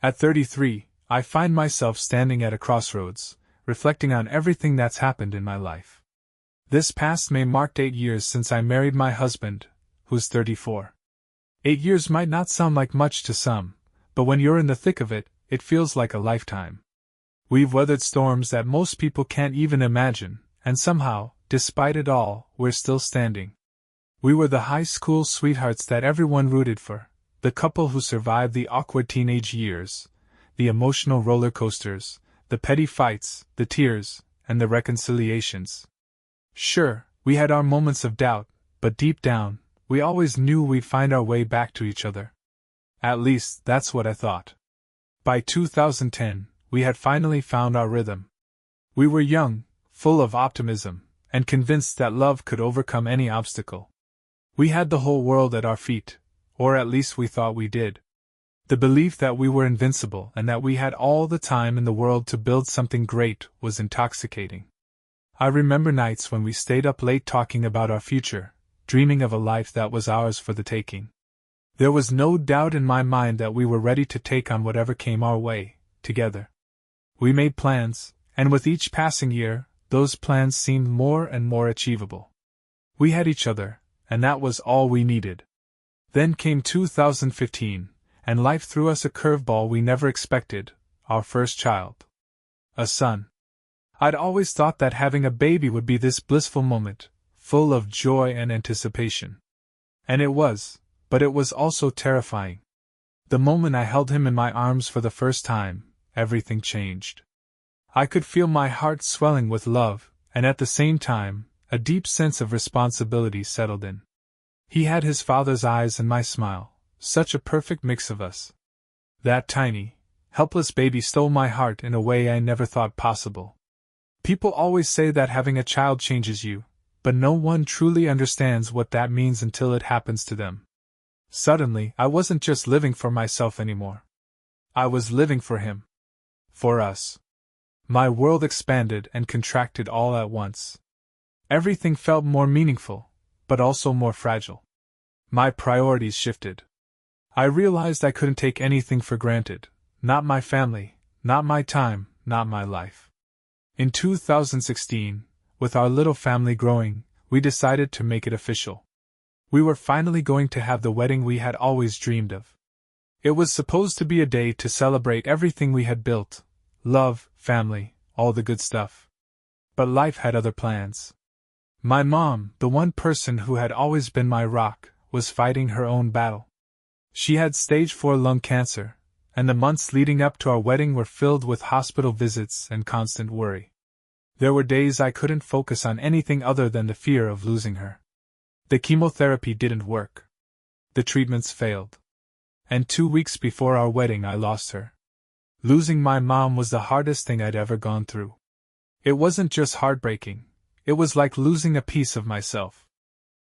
At 33, I find myself standing at a crossroads, reflecting on everything that's happened in my life. This past May marked 8 years since I married my husband, who's 34. 8 years might not sound like much to some, but when you're in the thick of it, it feels like a lifetime. We've weathered storms that most people can't even imagine, and somehow, despite it all, we're still standing. We were the high school sweethearts that everyone rooted for, the couple who survived the awkward teenage years, the emotional roller coasters, the petty fights, the tears, and the reconciliations. Sure, we had our moments of doubt, but deep down, we always knew we'd find our way back to each other. At least, that's what I thought. By 2010, we had finally found our rhythm. We were young, full of optimism, and convinced that love could overcome any obstacle. We had the whole world at our feet, or at least we thought we did. The belief that we were invincible and that we had all the time in the world to build something great was intoxicating. I remember nights when we stayed up late talking about our future, dreaming of a life that was ours for the taking. There was no doubt in my mind that we were ready to take on whatever came our way, together. We made plans, and with each passing year, those plans seemed more and more achievable. We had each other, and that was all we needed. Then came 2015, and life threw us a curveball we never expected, our first child. A son. I'd always thought that having a baby would be this blissful moment, full of joy and anticipation. And it was, but it was also terrifying. The moment I held him in my arms for the first time, everything changed. I could feel my heart swelling with love, and at the same time, a deep sense of responsibility settled in. He had his father's eyes and my smile, such a perfect mix of us. That tiny, helpless baby stole my heart in a way I never thought possible. People always say that having a child changes you, but no one truly understands what that means until it happens to them. Suddenly, I wasn't just living for myself anymore. I was living for him. For us. My world expanded and contracted all at once. Everything felt more meaningful, but also more fragile. My priorities shifted. I realized I couldn't take anything for granted, not my family, not my time, not my life. In 2016, with our little family growing, we decided to make it official. We were finally going to have the wedding we had always dreamed of. It was supposed to be a day to celebrate everything we had built, love, family, all the good stuff. But life had other plans. My mom, the one person who had always been my rock, was fighting her own battle. She had stage 4 lung cancer, and the months leading up to our wedding were filled with hospital visits and constant worry. There were days I couldn't focus on anything other than the fear of losing her. The chemotherapy didn't work. The treatments failed. And 2 weeks before our wedding I lost her. Losing my mom was the hardest thing I'd ever gone through. It wasn't just heartbreaking, it was like losing a piece of myself.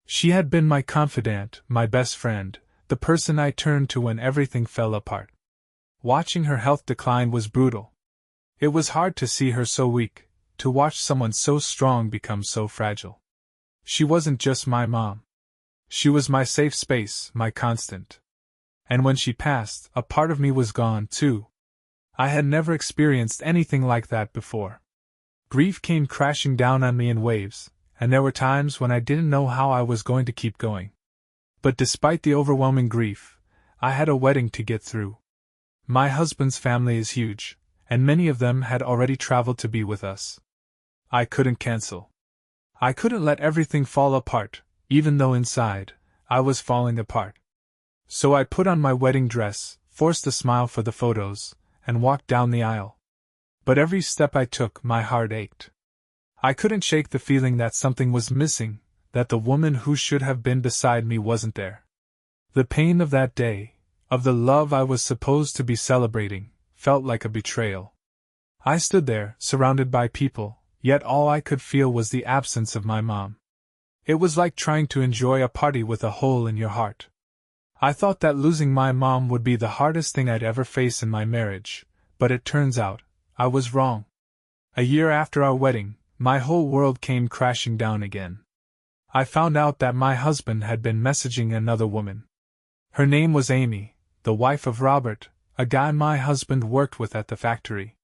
She had been my confidant, my best friend, the person I turned to when everything fell apart. Watching her health decline was brutal. It was hard to see her so weak, to watch someone so strong become so fragile. She wasn't just my mom. She was my safe space, my constant. And when she passed, a part of me was gone, too. I had never experienced anything like that before. Grief came crashing down on me in waves, and there were times when I didn't know how I was going to keep going. But despite the overwhelming grief, I had a wedding to get through. My husband's family is huge, and many of them had already traveled to be with us. I couldn't cancel. I couldn't let everything fall apart, even though inside, I was falling apart. So I put on my wedding dress, forced a smile for the photos, and walked down the aisle. But every step I took, my heart ached. I couldn't shake the feeling that something was missing, that the woman who should have been beside me wasn't there. The pain of that day, of the love I was supposed to be celebrating, felt like a betrayal. I stood there, surrounded by people, yet all I could feel was the absence of my mom. It was like trying to enjoy a party with a hole in your heart. I thought that losing my mom would be the hardest thing I'd ever face in my marriage, but it turns out, I was wrong. A year after our wedding, my whole world came crashing down again. I found out that my husband had been messaging another woman. Her name was Amy, the wife of Robert, a guy my husband worked with at the factory.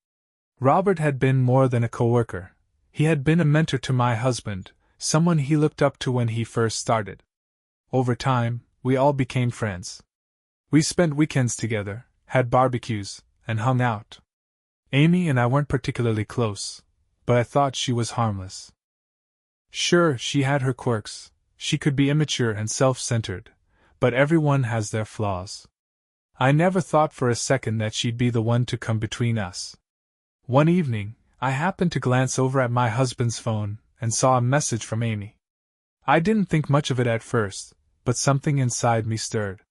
Robert had been more than a coworker. He had been a mentor to my husband, someone he looked up to when he first started. Over time, we all became friends. We spent weekends together, had barbecues, and hung out. Amy and I weren't particularly close, but I thought she was harmless. Sure, she had her quirks, she could be immature and self-centered, but everyone has their flaws. I never thought for a second that she'd be the one to come between us. One evening, I happened to glance over at my husband's phone and saw a message from Amy. I didn't think much of it at first, but something inside me stirred.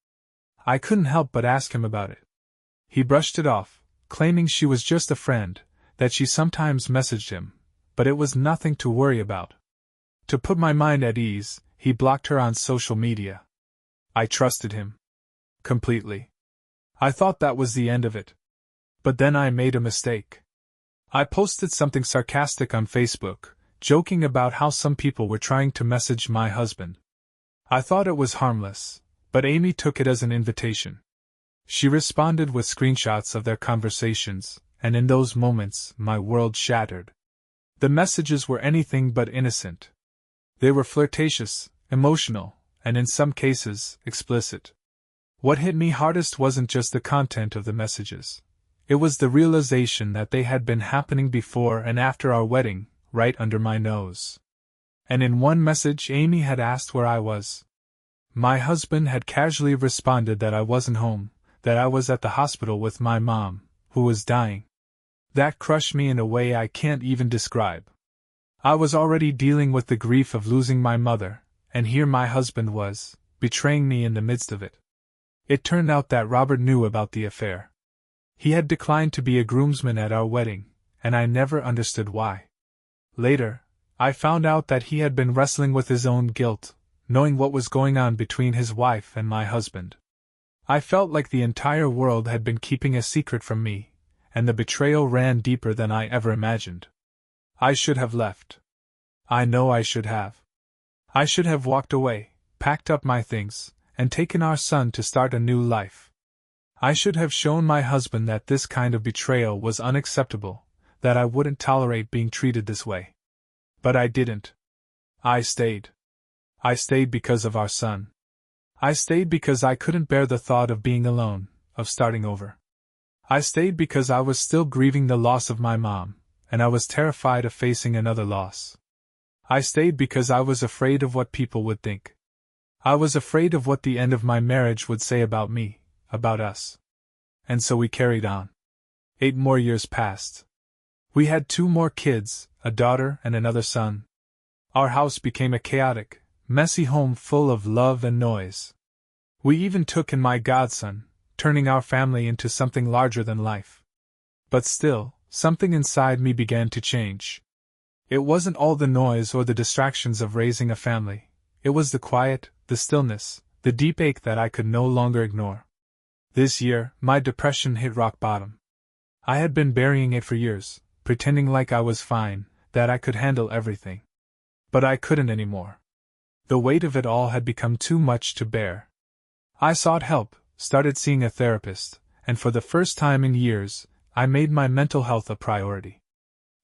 I couldn't help but ask him about it. He brushed it off, claiming she was just a friend, that she sometimes messaged him, but it was nothing to worry about. To put my mind at ease, he blocked her on social media. I trusted him. Completely. I thought that was the end of it. But then I made a mistake. I posted something sarcastic on Facebook, joking about how some people were trying to message my husband. I thought it was harmless, but Amy took it as an invitation. She responded with screenshots of their conversations, and in those moments, my world shattered. The messages were anything but innocent. They were flirtatious, emotional, and in some cases, explicit. What hit me hardest wasn't just the content of the messages. It was the realization that they had been happening before and after our wedding, right under my nose. And in one message, Amy had asked where I was. My husband had casually responded that I wasn't home, that I was at the hospital with my mom, who was dying. That crushed me in a way I can't even describe. I was already dealing with the grief of losing my mother, and here my husband was, betraying me in the midst of it. It turned out that Robert knew about the affair. He had declined to be a groomsman at our wedding, and I never understood why. Later, I found out that he had been wrestling with his own guilt, knowing what was going on between his wife and my husband. I felt like the entire world had been keeping a secret from me, and the betrayal ran deeper than I ever imagined. I should have left. I know I should have. I should have walked away, packed up my things, and taken our son to start a new life. I should have shown my husband that this kind of betrayal was unacceptable, that I wouldn't tolerate being treated this way. But I didn't. I stayed. I stayed because of our son. I stayed because I couldn't bear the thought of being alone, of starting over. I stayed because I was still grieving the loss of my mom, and I was terrified of facing another loss. I stayed because I was afraid of what people would think. I was afraid of what the end of my marriage would say about me, about us. And so we carried on. 8 more years passed. We had 2 more kids, a daughter and another son. Our house became a chaotic, messy home full of love and noise. We even took in my godson, turning our family into something larger than life. But still, something inside me began to change. It wasn't all the noise or the distractions of raising a family. It was the quiet, the stillness, the deep ache that I could no longer ignore. This year, my depression hit rock bottom. I had been burying it for years, pretending like I was fine, that I could handle everything. But I couldn't anymore. The weight of it all had become too much to bear. I sought help, started seeing a therapist, and for the first time in years, I made my mental health a priority.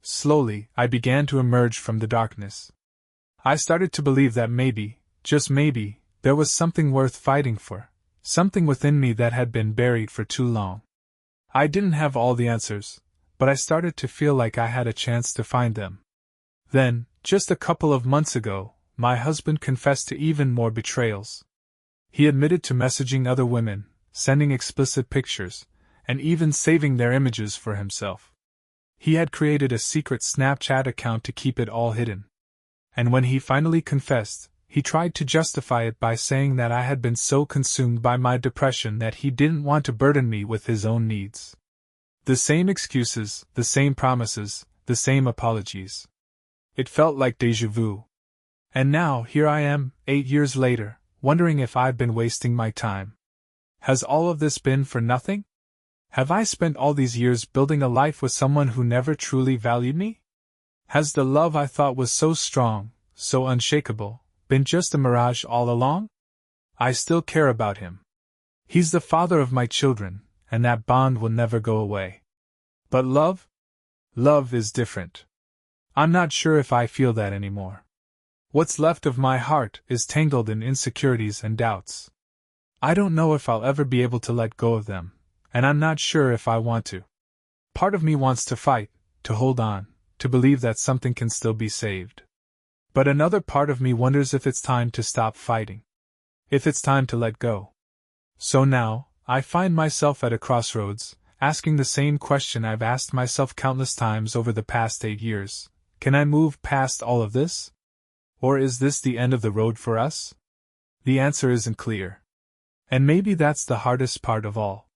Slowly, I began to emerge from the darkness. I started to believe that maybe, just maybe, there was something worth fighting for, something within me that had been buried for too long. I didn't have all the answers, but I started to feel like I had a chance to find them. Then, just a couple of months ago, my husband confessed to even more betrayals. He admitted to messaging other women, sending explicit pictures, and even saving their images for himself. He had created a secret Snapchat account to keep it all hidden. And when he finally confessed, he tried to justify it by saying that I had been so consumed by my depression that he didn't want to burden me with his own needs. The same excuses, the same promises, the same apologies. It felt like déjà vu. And now, here I am, 8 years later, wondering if I've been wasting my time. Has all of this been for nothing? Have I spent all these years building a life with someone who never truly valued me? Has the love I thought was so strong, so unshakable, been just a mirage all along? I still care about him. He's the father of my children, and that bond will never go away. But love? Love is different. I'm not sure if I feel that anymore. What's left of my heart is tangled in insecurities and doubts. I don't know if I'll ever be able to let go of them, and I'm not sure if I want to. Part of me wants to fight, to hold on, to believe that something can still be saved. But another part of me wonders if it's time to stop fighting. If it's time to let go. So now, I find myself at a crossroads, asking the same question I've asked myself countless times over the past 8 years. Can I move past all of this? Or is this the end of the road for us? The answer isn't clear. And maybe that's the hardest part of all.